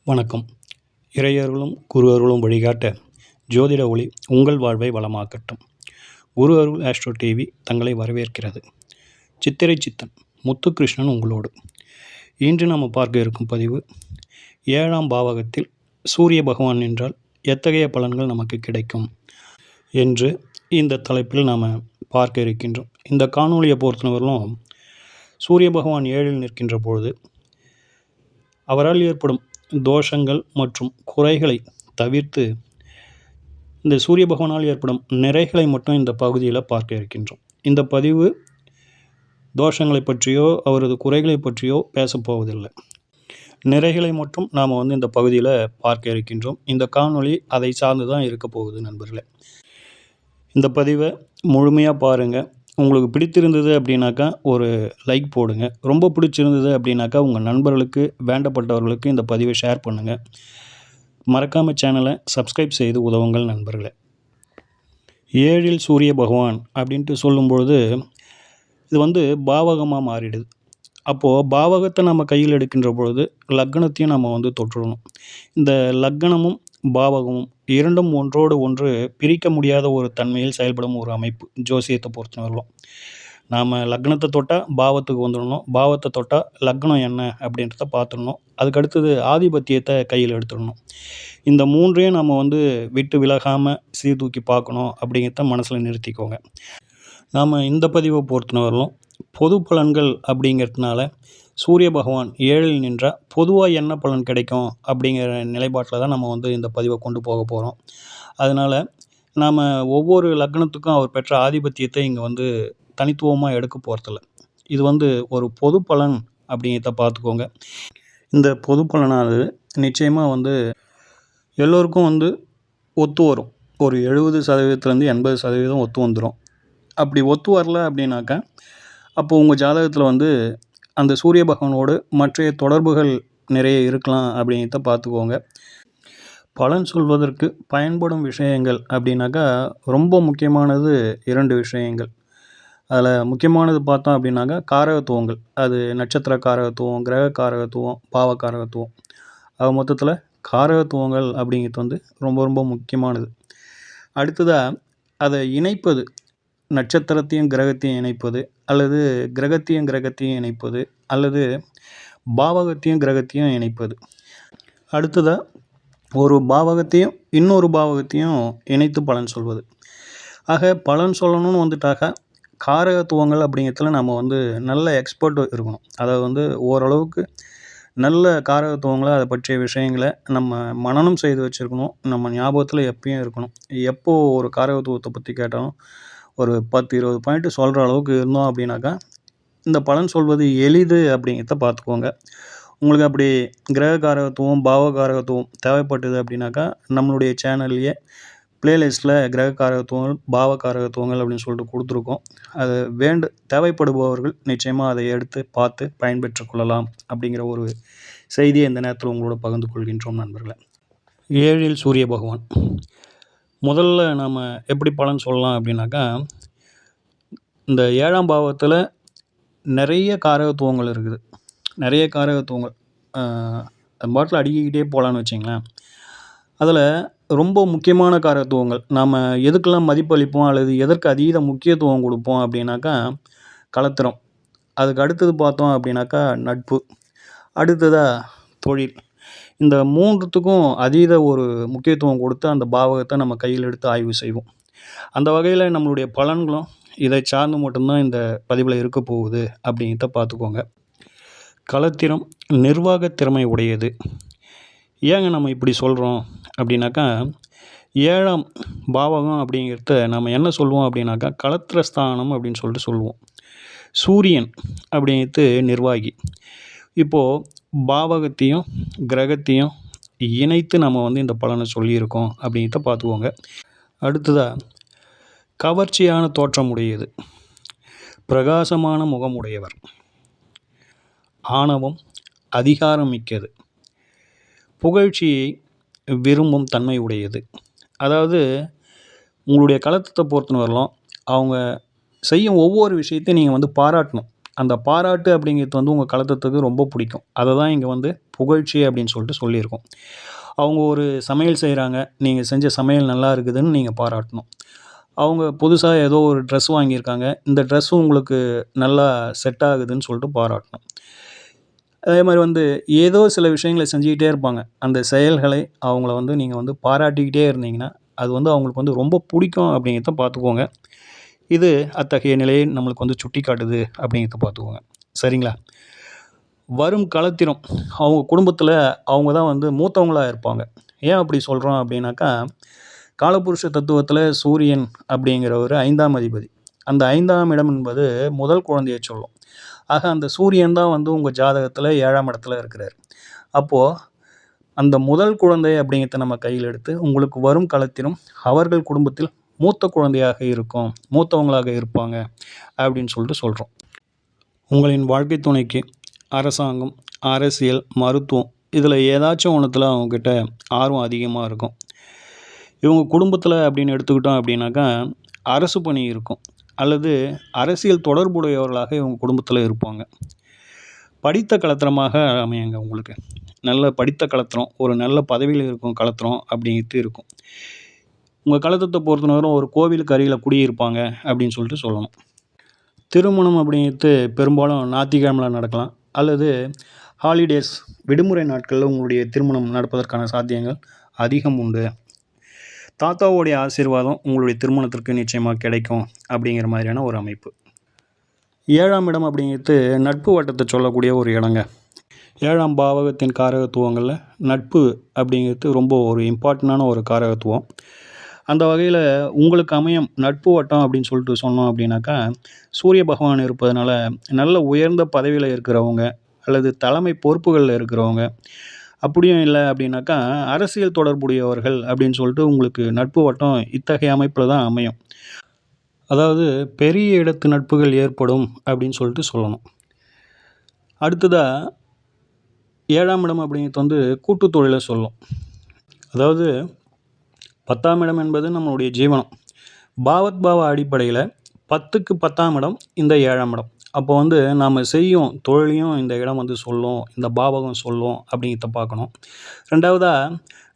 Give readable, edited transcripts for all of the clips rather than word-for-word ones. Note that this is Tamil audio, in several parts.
வணக்கம். இறையர்களும் குரு அருளும் வழிகாட்ட ஜோதிட ஒளி உங்கள் வாழ்வை வளமாக்கட்டும். குரு அருள் ஆஸ்ட்ரோ டிவி தங்களை வரவேற்கிறது. சித்திரை சித்தன் முத்துகிருஷ்ணன் உங்களோடு. இன்று நாம் பார்க்க இருக்கும் பதிவு 7ஆம் பாவகத்தில் சூரிய பகவான் என்றால் எத்தகைய பலன்கள் நமக்கு கிடைக்கும் என்று இந்த தலைப்பில் நாம் பார்க்க இருக்கின்றோம். இந்த காணொலியை பொறுத்தவரையிலும் சூரிய பகவான் 7இல் நிற்கின்ற பொழுது அவரால் ஏற்படும் தோஷங்கள் மற்றும் குறைகளை தவிர்த்து இந்த சூரிய பகவானால் ஏற்படும் நிறைகளை மட்டும் இந்த பகுதியில் பார்க்க இருக்கின்றோம். இந்த பதிவு தோஷங்களை பற்றியோ அவரது குறைகளை பற்றியோ பேசப்போவதில்லை. நிறைகளை மட்டும் நாம் இந்த பகுதியில் பார்க்க இருக்கின்றோம். இந்த காணொளி அதை சார்ந்து தான் இருக்க போகுது நண்பர்களே. இந்த பதிவை முழுமையாக பாருங்கள். உங்களுக்கு பிடித்திருந்தது அப்படின்னாக்கா ஒரு லைக் போடுங்க. ரொம்ப பிடிச்சிருந்தது அப்படின்னாக்கா உங்கள் நண்பர்களுக்கு வேண்டப்பட்டவர்களுக்கு இந்த பதிவை ஷேர் பண்ணுங்கள். மறக்காமல் சேனலை சப்ஸ்கிரைப் செய்து உதவுங்கள் நண்பர்களே. 7இல் சூரிய பகவான் அப்படின்ட்டு சொல்லும்பொழுது இது பாவகமாக மாறிடுது. அப்போது பாவகத்தை நம்ம கையில் எடுக்கின்ற பொழுது லக்னத்தையும் நம்ம தொற்றுடணும். இந்த லக்னமும் பாவகமும் இரண்டும் ஒன்றோடு ஒன்று பிரிக்க முடியாத ஒரு தன்மையில் செயல்படும் ஒரு அமைப்பு ஜோசியத்தை பொறுத்தவரையிலும். நாம் லக்னத்தை தொட்டால் பாவத்துக்கு வந்துடணும், பாவத்தை தொட்டால் லக்னம் என்ன அப்படின்றத பார்த்துடணும். அதுக்கடுத்தது ஆதிபத்தியத்தை கையில் எடுத்துடணும். இந்த மூன்றையும் நம்ம விட்டு விலகாமல் சீர்தூக்கி பார்க்கணும் அப்படிங்கிறத மனசில் நிறுத்திக்கோங்க. நாம் இந்த பதிவை பொறுத்தவரையிலும் பொது பலன்கள் அப்படிங்கிறதுனால சூரிய பகவான் 7இல் நின்றால் பொதுவாக என்ன பலன் கிடைக்கும் அப்படிங்கிற நிலைப்பாட்டில் தான் நம்ம இந்த பதிவை கொண்டு போக போகிறோம். அதனால் நாம் ஒவ்வொரு லக்னத்துக்கும் அவர் பெற்ற ஆதிபத்தியத்தை இங்கே தனித்துவமாக எடுக்க போகிறதில்ல. இது ஒரு பொது பலன் அப்படிங்கிறத பார்த்துக்கோங்க. இந்த பொது பலனானது நிச்சயமாக எல்லோருக்கும் ஒத்து வரும். ஒரு 70% 80% ஒத்து வந்துடும். அப்படி ஒத்து வரல அப்படின்னாக்கா அப்போ உங்கள் ஜாதகத்தில் அந்த சூரிய பகவானோடு மற்ற தொடர்புகள் நிறைய இருக்கலாம் அப்படிங்கிறத பார்த்துக்கோங்க. பலன் சொல்வதற்கு பயன்படும் விஷயங்கள் அப்படின்னாக்கா ரொம்ப முக்கியமானது 2 விஷயங்கள். அதில் முக்கியமானது பார்த்தோம் அப்படின்னாக்கா காரகத்துவங்கள். அது நட்சத்திர காரகத்துவம், கிரக காரகத்துவம், பாவ காரகத்துவம். மொத்தத்தில் காரகத்துவங்கள் அப்படிங்கிறது ரொம்ப ரொம்ப முக்கியமானது. அடுத்ததாக அதை இணைப்பது, நட்சத்திரத்தையும் கிரகத்தையும் இணைப்பது, அல்லது கிரகத்தையும் இணைப்பது, அல்லது பாவகத்தையும் கிரகத்தையும் இணைப்பது. அடுத்ததாக ஒரு பாவகத்தையும் இன்னொரு பாவகத்தையும் இணைத்து பலன் சொல்வது. ஆக பலன் சொல்லணும்னு வந்துட்டாக்கா காரகத்துவங்கள் அப்படிங்கிறதுல நம்ம நல்ல எக்ஸ்பர்ட் இருக்கணும். அதாவது ஓரளவுக்கு நல்ல காரகத்துவங்களை அதை பற்றிய விஷயங்களை நம்ம மனனம் செய்து வச்சுருக்கணும். நம்ம ஞாபகத்தில் எப்பயும் இருக்கணும். எப்போது ஒரு காரகத்துவத்தை பற்றி கேட்டாலும் ஒரு 10-20 பாயிண்ட் சொல்கிற அளவுக்கு இருந்தோம் அப்படின்னாக்கா இந்த பலன் சொல்வது எளிது அப்படிங்கிறத பார்த்துக்கோங்க. உங்களுக்கு அப்படி கிரக காரகத்துவம், பாவ காரகத்துவம் தேவைப்பட்டது அப்படின்னாக்கா நம்மளுடைய சேனல்லையே பிளேலிஸ்ட்டில் கிரக காரகத்துவங்கள், பாவ காரகத்துவங்கள் அப்படின்னு சொல்லிட்டு கொடுத்துருக்கோம். அது தேவைப்படுபவர்கள் நிச்சயமாக அதை எடுத்து பார்த்து பயன்பெற்று கொள்ளலாம் அப்படிங்கிற ஒரு செய்தியை இந்த நேரத்தில் உங்களோட பகிர்ந்து கொள்கின்றோம் நண்பர்களே. 7இல் சூரிய பகவான். முதல்ல நாம் எப்படி பலன் சொல்லலாம் அப்படின்னாக்கா இந்த 7ஆம் பாவத்தில் நிறைய காரகத்துவங்கள் இருக்குது. நிறைய காரகத்துவங்கள் பாட்டில் அடுக்கிக்கிட்டே போகலான்னு வச்சிங்களேன். அதில் ரொம்ப முக்கியமான காரகத்துவங்கள் நாம் எதுக்கெல்லாம் மதிப்பளிப்போம் அல்லது எதற்கு அதீத முக்கியத்துவம் கொடுப்போம் அப்படின்னாக்கா கலத்திரம். அதுக்கு அடுத்தது பார்த்தோம் அப்படின்னாக்கா நட்பு, அடுத்ததாக தொழில். இந்த 3த்துக்கும் அதீத ஒரு முக்கியத்துவம் கொடுத்து அந்த பாவகத்தை நம்ம கையில் எடுத்து ஆய்வு செய்வோம். அந்த வகையில் நம்மளுடைய பலன்களும் இதை சார்ந்து மட்டும்தான் இந்த பதிவில் இருக்க போகுது அப்படிங்கிறத பார்த்துக்கோங்க. களத்திரம் நிர்வாக திறமை உடையது. ஏங்க நம்ம இப்படி சொல்கிறோம் அப்படின்னாக்கா 7ஆம் பாவகம் அப்படிங்கிறத நம்ம என்ன சொல்லுவோம் அப்படின்னாக்கா களத்திரஸ்தானம் அப்படின்னு சொல்லிட்டு சொல்லுவோம். சூரியன் அப்படிங்கிறது நிர்வாகி. இப்போது பாவகத்தையும் கிரகத்தையும் இணைத்து நம்ம இந்த பலனை சொல்லியிருக்கோம் அப்படிங்கிறத பார்த்துக்கோங்க. அடுத்ததாக கவர்ச்சியான தோற்றம் உடையது, பிரகாசமான முகமுடையவர், ஆணவம், அதிகாரம் மிக்கது, புகழ்ச்சியை விரும்பும் தன்மை உடையது. அதாவது உங்களுடைய களத்தை பொறுத்துன்னு வரலாம். அவங்க செய்யும் ஒவ்வொரு விஷயத்தையும் நீங்கள் பாராட்டணும். அந்த பாராட்டு அப்படிங்கிறது வந்து உங்கள் களத்தத்துக்கு ரொம்ப பிடிக்கும். அதை தான் இங்கே வந்து புகழ்ச்சி அப்படின்னு சொல்லிட்டு சொல்லியிருக்கோம். அவங்க ஒரு சமையல் செய்கிறாங்க, நீங்கள் செஞ்ச சமையல் நல்லா இருக்குதுன்னு நீங்கள் பாராட்டணும். அவங்க புதுசா ஏதோ ஒரு ட்ரெஸ் வாங்கியிருக்காங்க, இந்த ட்ரெஸ்ஸும் உங்களுக்கு நல்லா செட் ஆகுதுன்னு சொல்லிட்டு பாராட்டணும். அதே மாரி வந்து ஏதோ சில விஷயங்கள செஞ்சுக்கிட்டே இருப்பாங்க. அந்த செயல்களை அவங்கள வந்து நீங்க வந்து பாராட்டிக்கிட்டே இருந்தீங்கன்னா, அது வந்து அவங்களுக்கு வந்து ரொம்ப பிடிக்கும் அப்படிங்கிறத பார்த்துக்கோங்க. இது அத்தகைய நிலையை நம்மளுக்கு வந்து சுட்டிக்காட்டுது அப்படிங்கிறத பார்த்துக்கோங்க. சரிங்களா? வரும் களத்திரம் அவங்க குடும்பத்தில அவங்க தான் வந்து மூத்தவங்களா இருப்பாங்க. ஏன் அப்படி சொல்றோம் அப்படின்னாக்கா, காலபுருஷ தத்துவத்தில சூரியன் அப்படிங்கிறவரு 5ஆம் அதிபதி. அந்த 5ஆம் இடம் என்பது முதல் குழந்தைய சொல்லும். ஆக அந்த சூரியன் தான் வந்து உங்க ஜாதகத்தில 7ஆம் இடத்துல இருக்கிறாரு. அப்போ அந்த முதல் குழந்தை அப்படிங்கிறத நம்ம கையில் எடுத்து, உங்களுக்கு வரும் களத்திலும் அவர்கள் குடும்பத்தில் மூத்த குழந்தையாக இருக்கும். மூத்தவங்களாக இருப்பாங்க அப்படின்னு சொல்லிட்டு சொல்றோம். உங்களின் வாழ்க்கை துணைக்கு அரசாங்கம், அரசியல், மருத்துவம் இதில ஏதாச்சும் ஒண்ணுத்துல அவங்ககிட்ட ஆர்வம் அதிகமா இருக்கும். இவங்க குடும்பத்தில அப்படின்னு எடுத்துக்கிட்டோம் அப்படின்னாக்கா, அரசு பணி இருக்கும். அல்லது அரசியல் தொடர்புடையவர்களாக இவங்க குடும்பத்தில இருப்பாங்க. படித்த கலத்திரமாக அமையுங்க உங்களுக்கு. நல்ல படித்த கலத்திரம், ஒரு நல்ல பதவியில இருக்கும் கலத்திரம் அப்படின்ட்டு இருக்கும். உங்க கலத்தத்த பொறுத்தவரை ஒரு கோவிலுக்கு அருகில குடியிருப்பாங்க அப்படின்னு சொல்லிட்டு சொல்லணும். திருமணம் அப்படிங்கிறது பெரும்பாலும் ஞாயிற்றுக்கிழமையில நடக்கலாம். அல்லது ஹாலிடேஸ் விடுமுறை நாட்கள்ல உங்களுடைய திருமணம் நடப்பதற்கான சாத்தியங்கள் அதிகம் உண்டு. தாத்தாவுடைய ஆசீர்வாதம் உங்களுடைய திருமணத்திற்கு நிச்சயமா கிடைக்கும் அப்படிங்கிற மாதிரியான ஒரு அமைப்பு. 7ஆம் இடம் அப்படிங்கிறது நட்பு வட்டத்தை சொல்லக்கூடிய ஒரு இடங்க. 7ஆம் பாவகத்தின் காரகத்துவங்கள்ல நட்பு அப்படிங்கிறது ரொம்ப ஒரு இம்பார்ட்டன்டான ஒரு காரகத்துவம். அந்த வகையில உங்களுக்கு அமையும் நட்பு வட்டம் அப்படின்னு சொல்லிட்டு சொன்னோம் அப்படின்னாக்கா, சூரிய பகவான் இருப்பதனால நல்ல உயர்ந்த பதவியில இருக்கிறவங்க, அல்லது தலைமை பொறுப்புகள்ல இருக்கிறவங்க, அப்படியும் இல்ல அப்படின்னாக்கா, அரசியல் தொடர்புடையவர்கள் அப்படின்னு சொல்லிட்டு உங்களுக்கு நட்பு வட்டம் இத்தகைய அமைப்பில தான் அமையும். அதாவது பெரிய இடத்து நட்புகள் ஏற்படும் அப்படின்னு சொல்லிட்டு சொல்லணும். அடுத்ததா 7ஆம் இடம் அப்படிங்கிறது வந்து கூட்டுத் தொழில சொல்லும். அதாவது 10ஆம் இடம் என்பது நம்மளுடைய ஜீவனம். பாவத்பாவ அடிப்படையில 10க்கு 10ஆம் இடம் இந்த 7ஆம் இடம். அப்போ வந்து நாம செய்யும் தொழிலையும் இந்த இடம் வந்து சொல்லும். இந்த பாவகம் சொல்லும் அப்படிங்கிறத பார்க்கணும். 2வதா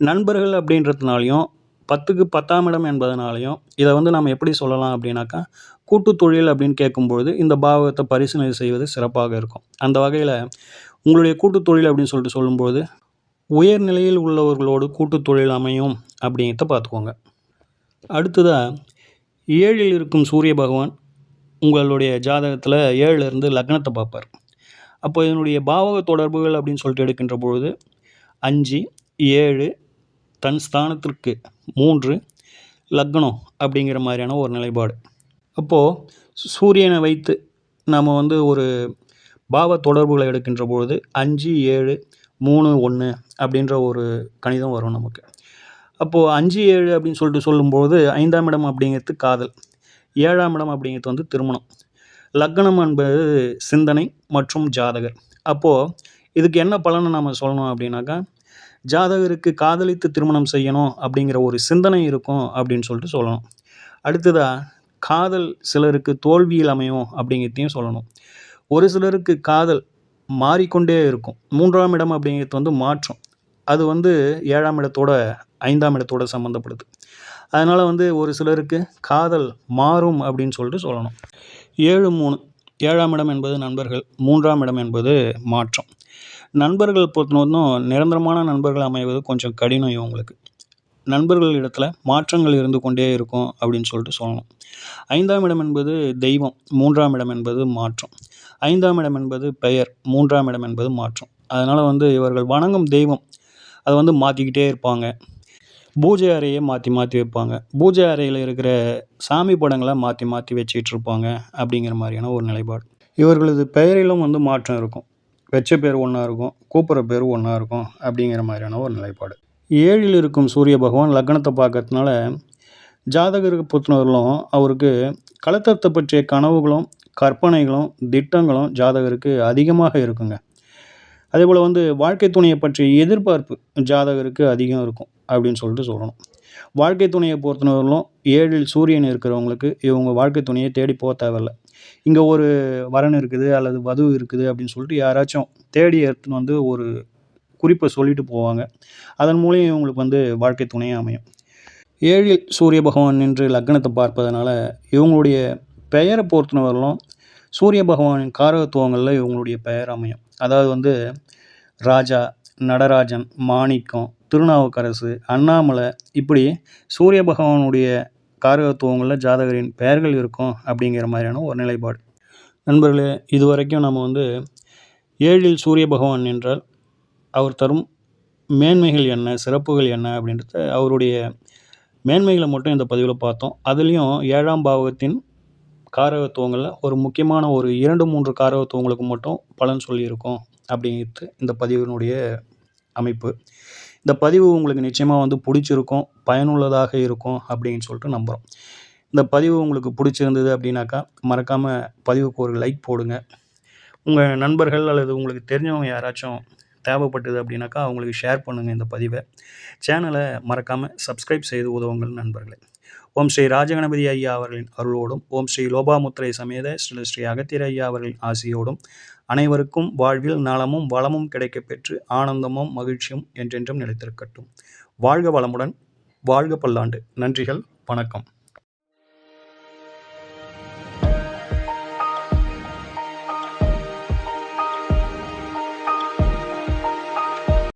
நண்பர்கள் அப்படின்றதுனாலயும் 10க்கு 10ஆம் இடம் என்பதனாலயும் இத வந்து நாம எப்படி சொல்லலாம் அப்படின்னாக்கா, கூட்டுத் தொழில் அப்படின்னு கேட்கும்பொழுது இந்த பாவகத்த பரிசீலனை செய்வது சிறப்பாக இருக்கும். அந்த வகையில உங்களுடைய கூட்டுத் தொழில் அப்படின்னு சொல்லிட்டு சொல்லும்போது, உயர் நிலையில் உள்ளவர்களோடு கூட்டுத் தொழில் அமையும் அப்படிங்கிறத பார்த்துக்கோங்க. அடுத்ததா 7ல் இருக்கும் சூரிய பகவான் உங்களுடைய ஜாதகத்தில 7ல இருந்து லக்னத்த பார்ப்பார். அப்போ இதனுடைய பாவக தொடர்புகள் அப்படின்னு சொல்லிட்டு எடுக்கின்ற பொழுது 5, 7 தன் ஸ்தானத்திற்கு 3 லக்னம் அப்படிங்கிற மாதிரியான ஒரு நிலைப்பாடு. அப்போ சூரியனை வைத்து நாம வந்து ஒரு பாவ தொடர்புகளை எடுக்கின்ற பொழுது 5, 7, 3, 1 அப்படின்ற ஒரு கணிதம் வரும் நமக்கு. அப்போ 5, 7 அப்படின்னு சொல்லிட்டு சொல்லும்போது 5ஆம் இடம் அப்படிங்கிறது காதல். 7ஆம் இடம் அப்படிங்கிறது வந்து திருமணம். லக்னம் என்பது சிந்தனை மற்றும் ஜாதகர். அப்போ இதுக்கு என்ன பலனை நாம சொல்லணும் அப்படின்னாக்கா, ஜாதகருக்கு காதலித்து திருமணம் செய்யணும் அப்படிங்கிற ஒரு சிந்தனை இருக்கும் அப்படின்னு சொல்லிட்டு சொல்லணும். அடுத்ததா காதல் சிலருக்கு தோல்வியில் அமையும் அப்படிங்கிறதையும் சொல்லணும். ஒரு சிலருக்கு காதல் மாறிக்கொண்டே இருக்கும். 3ஆம் இடம் அப்படிங்கிறது வந்து மாற்றம். அது வந்து 7ஆம் இடத்தோட 5ஆம் இடத்தோட சம்மந்தப்படுது. அதனால வந்து ஒரு சிலருக்கு காதல் மாறும் அப்படின்னு சொல்லிட்டு சொல்லணும். 7, 3 7ஆம் இடம் என்பது நண்பர்கள், 3ஆம் இடம் என்பது மாற்றம். நண்பர்கள் பொறுத்தவரைக்கும் நிரந்தரமான நண்பர்கள் அமைவது கொஞ்சம் கடினம் இவங்களுக்கு. நண்பர்கள் இடத்துல மாற்றங்கள் இருந்து கொண்டே இருக்கும் அப்படின்னு சொல்லிட்டு சொல்லணும். 5ஆம் இடம் என்பது தெய்வம், 3ஆம் இடம் என்பது மாற்றம். 5ஆம் இடம் என்பது பெயர், 3ஆம் இடம் என்பது மாற்றம். அதனால வந்து இவர்கள் வணங்கும் தெய்வம் அதை வந்து மாற்றிக்கிட்டே இருப்பாங்க. பூஜை அறையை மாற்றி மாற்றி வைப்பாங்க. பூஜை அறையில் இருக்கிற சாமி படங்களை மாற்றி மாற்றி வச்சுக்கிட்டு இருப்பாங்க அப்படிங்கிற மாதிரியான ஒரு நிலைப்பாடு. இவர்களது பெயரிலும் வந்து மாற்றம் இருக்கும். வச்ச பேர் ஒன்றா இருக்கும், கூப்பிட்ற பேர் ஒன்றா இருக்கும் அப்படிங்கிற மாதிரியான ஒரு நிலைப்பாடு. 7ல் இருக்கும் சூரிய பகவான் லக்னத்தை பார்க்கறதுனால ஜாதகருக்கு பொறுத்தவரையிலும் அவருக்கு களத்தரத்தை பற்றிய கனவுகளும் கற்பனைகளும் திட்டங்களும் ஜாதகருக்கு அதிகமாக இருக்குங்க. அதேபோல் வந்து வாழ்க்கை துணையை பற்றிய எதிர்பார்ப்பு ஜாதகருக்கு அதிகம் இருக்கும் அப்படின்னு சொல்லிட்டு சொல்லணும். வாழ்க்கை துணையை பொறுத்தவரையிலும் 7ல் சூரியன் இருக்கிறவங்களுக்கு இவங்க வாழ்க்கை துணையை தேடி போக தேவையில்ல. இங்கே ஒரு வரன் இருக்குது அல்லது வധு இருக்குது அப்படின்னு சொல்லிட்டு யாராச்சும் தேடி எடுத்துன்னு வந்து ஒரு குறிப்பை சொல்லிட்டு போவாங்க. அதன் மூலம் இவங்களுக்கு வந்து வாழ்க்கை துணையே அமையும். 7ல் சூரிய பகவான் நின்று லக்னத்தை பார்ப்பதனால இவங்களுடைய பெயரை பொறுத்தவரையிலும் சூரிய பகவானின் காரகத்துவங்களில் இவங்களுடைய பெயர் அமையும். அதாவது வந்து ராஜா, நடராஜன், மாணிக்கம், திருநாவுக்கரசு, அண்ணாமலை, இப்படி சூரிய பகவானுடைய காரகத்துவங்களில் ஜாதகரின் பெயர்கள் இருக்கும் அப்படிங்கிற மாதிரியான ஒரு நிலைப்பாடு. நண்பர்களே, இதுவரைக்கும் நம்ம வந்து 7ல் சூரிய பகவான் என்றால் அவர் தரும் மேன்மைகள் என்ன, சிறப்புகள் என்ன அப்படின்றத அவருடைய மேன்மைகளை மட்டும் இந்த பதிவில் பார்த்தோம். அதுலேயும் 7ஆம் பாவகத்தின் காரகத்துவங்களில் ஒரு முக்கியமான ஒரு 2-3 காரகத்துவங்களுக்கு மட்டும் பலன் சொல்லியிருக்கோம் அப்படிங்கிறது இந்த பதிவினுடைய அமைப்பு. இந்த பதிவு உங்களுக்கு நிச்சயமாக வந்து பிடிச்சிருக்கும், பயனுள்ளதாக இருக்கும் அப்படின்னு சொல்லிட்டு நம்புகிறோம். இந்த பதிவு உங்களுக்கு பிடிச்சிருந்தது அப்படின்னாக்கா மறக்காமல் பதிவுக்கு ஒரு லைக் போடுங்க. உங்கள் நண்பர்கள் அல்லது உங்களுக்கு தெரிஞ்சவங்க யாராச்சும் தேவைப்பட்டது அப்படின்னாக்கா அவங்களுக்கு ஷேர் பண்ணுங்கள் இந்த பதிவை. சேனலை மறக்காமல் சப்ஸ்கிரைப் செய்து உதவுங்கள் நண்பர்களே. ஓம் ஸ்ரீ ராஜகணபதி ஐயா அவர்களின் அருளோடும், ஓம் ஸ்ரீ லோபாமுத்திரை சமேத ஸ்ரீ அகத்தியர் ஐயா அவர்களின் ஆசியோடும் அனைவருக்கும் வாழ்வில் நலமும் வளமும் கிடைக்கப் பெற்று ஆனந்தமும் மகிழ்ச்சியும் என்றென்றும் நிலைத்திருக்கட்டும். வாழ்க வளமுடன், வாழ்க பல்லாண்டு. நன்றிகள், வணக்கம்.